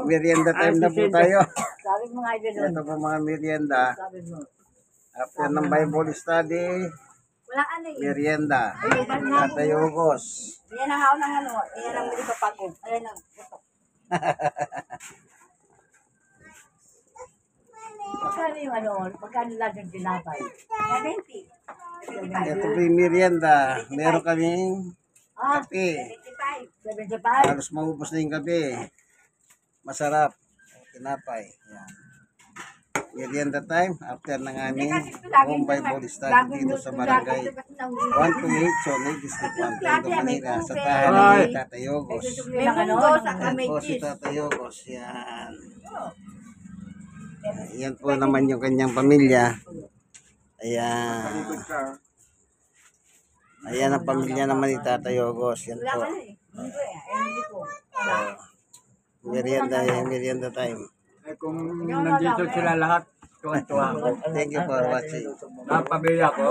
Merienda time na po tayo. Sabi mo nga doon. Ito po mga merienda. Sabi mo. After ng Bible study, Walang ano eh. merienda. Tatay Ugos. Yan ang ako ng ano. Yan ang hindi papagod. Ayan ang gusto. Pagkano yung ano? Pagkano lang yung tinapay? 70. Ito po yung merienda. Meron kaming kape. 75. Halos maubos na yung kape. Masarap. Tinapay. Yan. Merienda time after ng aming home Bible study dito sa barangay 128 Sonay District 1 Tondo, Manila sa tahanan ni Tatay Ugos. May munggo sa Yan po si Tatay Ugos. Yan. Yan po naman yung kanyang pamilya. Ayan. Ayan ang pamilya naman ni Tatay Ugos. Yan po. Merienda time. Eh, kung nandito sila lahat, tuwan-tuwa ako. Thank you for watching. Ang pamilya ko.